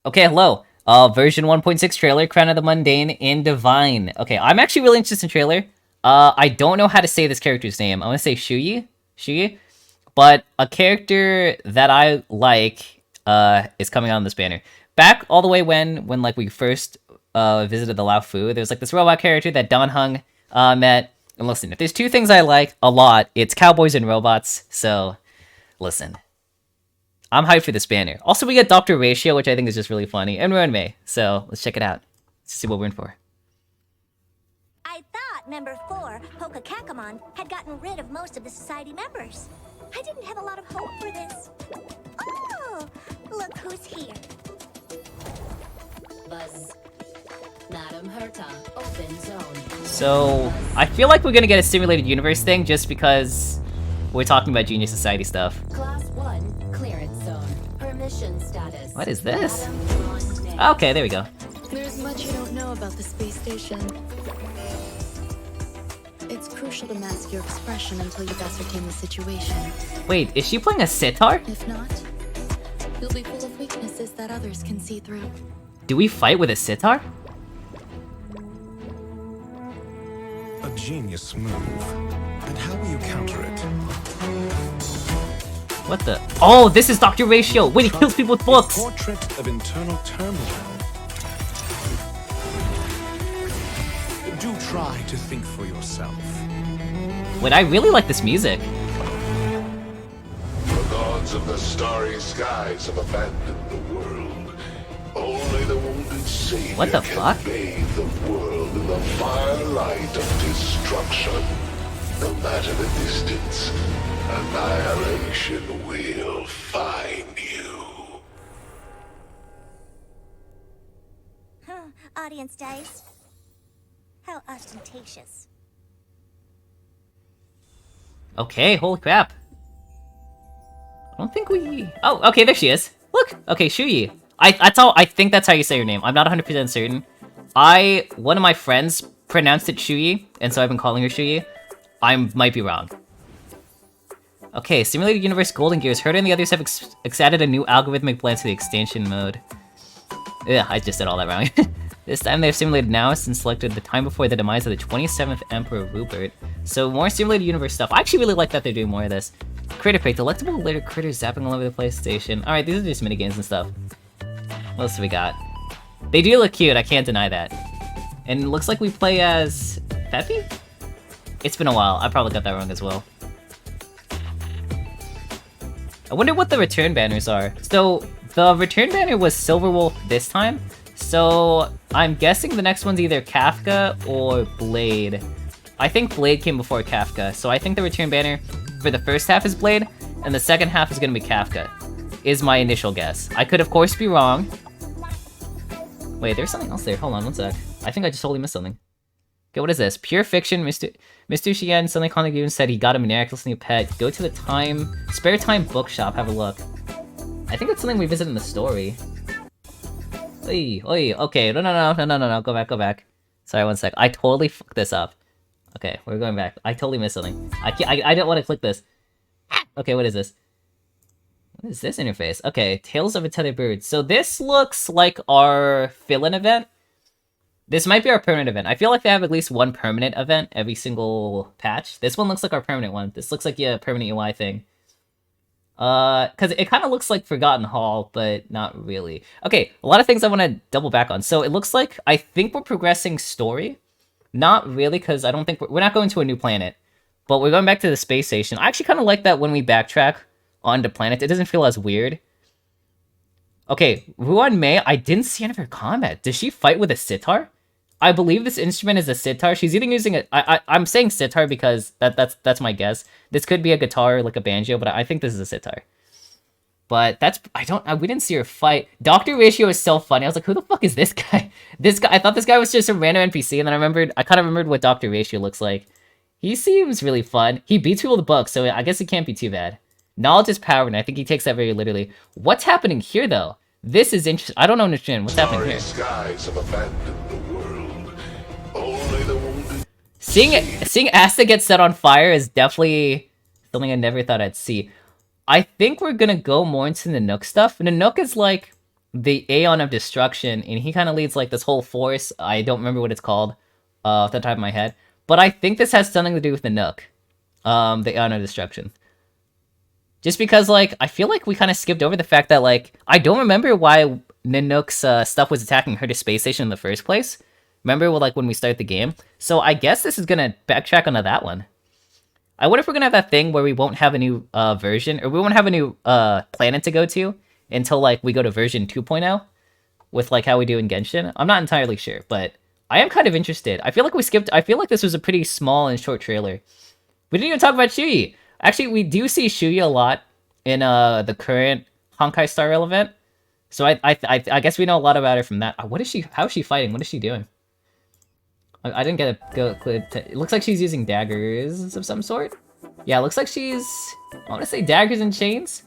Okay, hello. Version 1.6 trailer, Crown of the Mundane in Divine. Okay, I'm actually really interested in trailer. I don't know how to say this character's name. I want to say Xueyi, but a character that I like is coming out on this banner. Back all the way when like we first visited the Luofu, there's like this robot character that Dan Heng met. And listen, if there's two things I like a lot, it's cowboys and robots. So, listen. I'm hyped for this banner. Also, we get Dr. Ratio, which I think is just really funny, and Ruan Mei. So let's check it out. Let's see what we're in for. I thought member 4, Pokakakamon, had gotten rid of most of the society members. I didn't have a lot of hope for this. Oh, look who's here. Buzz. Madam Herta, open zone. So I feel like we're gonna get a simulated universe thing just because we're talking about Junior Society stuff. Class 1, clearance zone. Permission status. What is this? Madam Ruan Mei. Okay, there we go. There's much you don't know about the space station. It's crucial to mask your expression until you've ascertained the situation. Wait, is she playing a sitar? If not, you'll be full of weaknesses that others can see through. Do we fight with a sitar? A genius move. And how will you counter it? What the? Oh, this is Dr. Ratio! Wait, he kills people with books! Portrait of internal turmoil. Do try to think for yourself. Wait, I really like this music. The gods of the starry skies have abandoned the world. Only the wounded savior What the can fuck? bathe the world in the firelight of destruction. No matter the distance, annihilation will find you. Audience dice. How ostentatious. Okay, holy crap. I don't think we... Oh, okay, there she is. Look! Okay, Xueyi. I think that's how you say her name. I'm not 100% certain. One of my friends pronounced it Xueyi, and so I've been calling her Xueyi. I might be wrong. Okay, Simulated Universe Golden Gears. Herta and the others have added a new algorithmic blend to the extension mode. Yeah, I just said all that wrong. This time they've simulated now and selected the time before the demise of the 27th Emperor Rupert. So more Simulated Universe stuff. I actually really like that they're doing more of this. Critter Pick, delectable little critters zapping all over the PlayStation. Alright, these are just minigames and stuff. What else do we got? They do look cute, I can't deny that. And it looks like we play as... Peppy? It's been a while, I probably got that wrong as well. I wonder what the return banners are. So, the return banner was Silver Wolf this time. So, I'm guessing the next one's either Kafka or Blade. I think Blade came before Kafka, so I think the return banner for the first half is Blade, and the second half is gonna be Kafka, is my initial guess. I could, of course, be wrong. Wait, there's something else there. Hold on, one sec. I think I just totally missed something. Okay, what is this? Pure fiction. Mr. Shien suddenly contacted said he got a miraculous new pet. Go to the spare time bookshop. Have a look. I think it's something we visit in the story. Oi. Okay, no. Go back. Sorry, one sec. I totally fucked this up. Okay, we're going back. I totally missed something. I didn't want to click this. Okay, what is this? What is this interface? Okay, Tales of a Tethered Bird. So this looks like our fill-in event. This might be our permanent event. I feel like they have at least one permanent event every single patch. This one looks like our permanent one. This looks like a permanent UI thing. Because it kind of looks like Forgotten Hall, but not really. Okay, a lot of things I want to double back on. So it looks like, I think we're progressing story. Not really, because I don't think we're not going to a new planet. But we're going back to the space station. I actually kind of like that when we backtrack onto planet. It doesn't feel as weird. Okay, Ruan Mei, I didn't see any of her combat. Does she fight with a sitar? I believe this instrument is a sitar. She's either using it. I'm saying sitar because that's my guess. This could be a guitar, like a banjo, but I think this is a sitar. But we didn't see her fight. Dr. Ratio is so funny. I was like, who the fuck is this guy? I thought this guy was just a random NPC, and then I kind of remembered what Dr. Ratio looks like. He seems really fun. He beats people with the book, so I guess it can't be too bad. Knowledge is power, and I think he takes that very literally. What's happening here, though? This is interesting. I don't understand what's happening here. Skies have abandoned the world. Only the wounded. Seeing Asta get set on fire is definitely something I never thought I'd see. I think we're gonna go more into the Nanook stuff. Nanook is like the Aeon of Destruction, and he kind of leads like this whole force. I don't remember what it's called off the top of my head, but I think this has something to do with the Nanook, the Aeon of Destruction. Just because, like, I feel like we kind of skipped over the fact that, like, I don't remember why Nanook's stuff was attacking her to space station in the first place. Remember, like, when we start the game? So I guess this is gonna backtrack onto that one. I wonder if we're gonna have that thing where we won't have a new version, or we won't have a new planet to go to until, like, we go to version 2.0 with, like, how we do in Genshin. I'm not entirely sure, but I am kind of interested. I feel like we skipped... I feel like this was a pretty small and short trailer. We didn't even talk about Xueyi. Actually, we do see Xueyi a lot in the current Honkai Star Rail event. So I guess we know a lot about her from that. What is she? How is she fighting? What is she doing? I didn't get a go clip. It looks like she's using daggers of some sort. Yeah, it looks like she's... I want to say daggers and chains.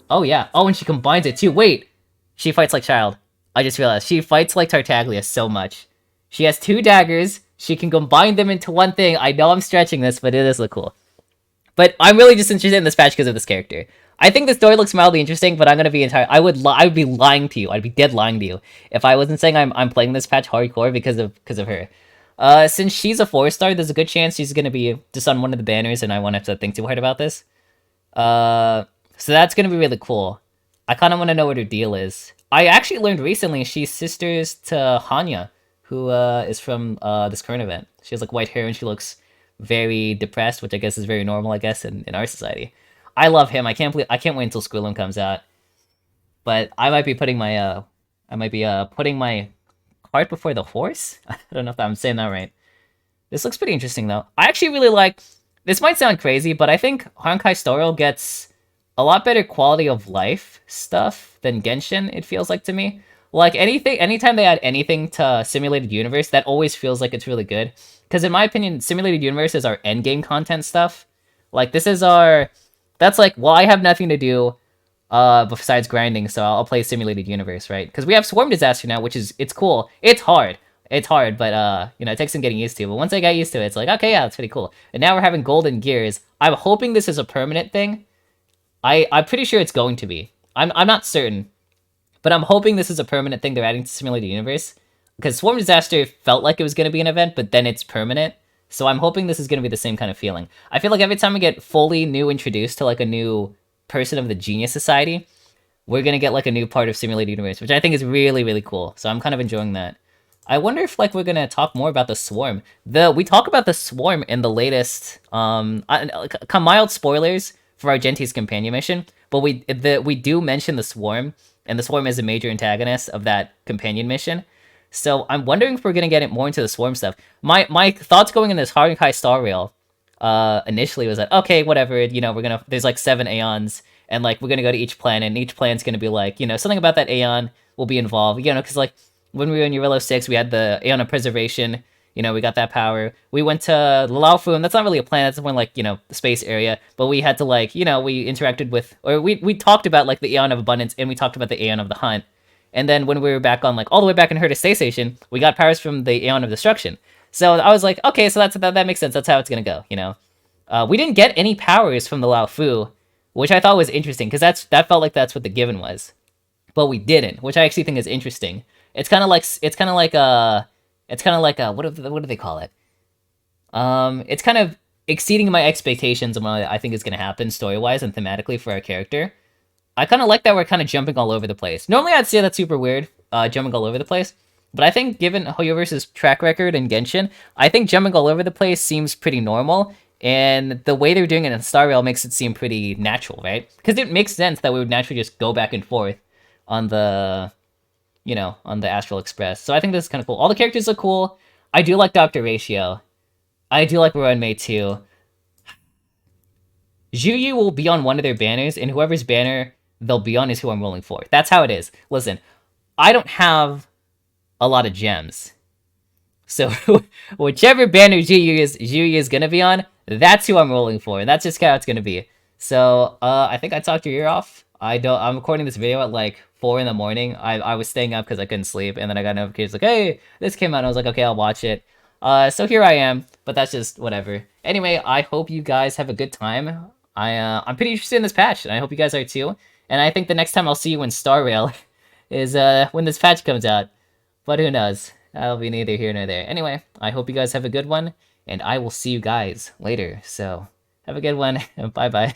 Oh yeah. Oh, and she combines it too. Wait, she fights like child. I just realized she fights like Tartaglia so much. She has 2 daggers. She can combine them into one thing. I know I'm stretching this, but it does look cool. But I'm really just interested in this patch because of this character. I think the story looks mildly interesting, but I'm gonna be I would be lying to you. I'd be dead lying to you if I wasn't saying I'm playing this patch hardcore because of her. Since she's a 4-star, there's a good chance she's gonna be just on one of the banners, and I won't have to think too hard about this. So that's gonna be really cool. I kind of want to know what her deal is. I actually learned recently she's sisters to Hanya, who is from this current event. She has like white hair and she looks very depressed, which I guess is very normal, I guess, in our society. I love him. I can't wait until Squilum comes out. But I might be putting my putting my cart before the horse. I don't know if I'm saying that right. This looks pretty interesting though. I actually really like. This might sound crazy, but I think Honkai Star Rail gets a lot better quality of life stuff than Genshin. It feels like to me. Like anytime they add anything to Simulated Universe, that always feels like it's really good. Because in my opinion, Simulated Universe is our endgame content stuff. Like this is our... That's like, well, I have nothing to do besides grinding, so I'll play Simulated Universe, right? Because we have Swarm Disaster now, which is... It's cool. It's hard, but, you know, it takes some getting used to. But once I got used to it, it's like, okay, yeah, it's pretty cool. And now we're having Golden Gears. I'm hoping this is a permanent thing. I'm pretty sure it's going to be. I'm not certain. But I'm hoping this is a permanent thing they're adding to Simulated Universe. Because Swarm Disaster felt like it was going to be an event, but then it's permanent. So I'm hoping this is going to be the same kind of feeling. I feel like every time we get fully new introduced to like a new person of the Genius Society, we're going to get like a new part of Simulated Universe, which I think is really, really cool. So I'm kind of enjoying that. I wonder if like we're going to talk more about the Swarm. We talk about the Swarm in the latest, mild spoilers for Argenti's companion mission, but we do mention the Swarm, and the Swarm is a major antagonist of that companion mission. So I'm wondering if we're gonna get it more into the Swarm stuff. My thoughts going in this Honkai Star Rail, initially was that okay, whatever, you know, there's like 7 Aeons, and like we're gonna go to each planet, and each planet's gonna be like, you know, something about that Aeon will be involved, you know, because like when we were in Eurilo 6, we had the Aeon of Preservation. You know, we got that power. We went to Luofu, and that's not really a planet. That's one, like, you know, the space area. But we had to, like, you know, we interacted with... Or we talked about, like, the Aeon of Abundance, and we talked about the Aeon of the Hunt. And then when we were back on, like, all the way back in Herta Space Station, we got powers from the Aeon of Destruction. So I was like, okay, so that makes sense. That's how it's gonna go, you know? We didn't get any powers from the Luofu, which I thought was interesting, because that felt like that's what the given was. But we didn't, which I actually think is interesting. It's kind of like what do they call it? It's kind of exceeding my expectations on what I think is going to happen story-wise and thematically for our character. I kind of like that we're kind of jumping all over the place. Normally I'd say that's super weird, jumping all over the place. But I think given Hoyoverse's track record in Genshin, I think jumping all over the place seems pretty normal. And the way they're doing it in Star Rail makes it seem pretty natural, right? Because it makes sense that we would naturally just go back and forth on the... you know, on the Astral Express. So I think this is kind of cool. All the characters look cool. I do like Dr. Ratio. I do like Ruan Mei too. Xueyi will be on one of their banners, and whoever's banner they'll be on is who I'm rolling for. That's how it is. Listen, I don't have a lot of gems. So whichever banner Xueyi is gonna be on, that's who I'm rolling for. And that's just how it's gonna be. So I think I talked your ear off. I'm recording this video at like 4 in the morning. I was staying up because I couldn't sleep, and then I got notifications like, hey, this came out, and I was like, okay, I'll watch it. So here I am, but that's just whatever. Anyway, I hope you guys have a good time. I'm pretty interested in this patch, and I hope you guys are too. And I think the next time I'll see you in Star Rail is when this patch comes out. But who knows? That'll be neither here nor there. Anyway, I hope you guys have a good one, and I will see you guys later. So, have a good one, and bye-bye.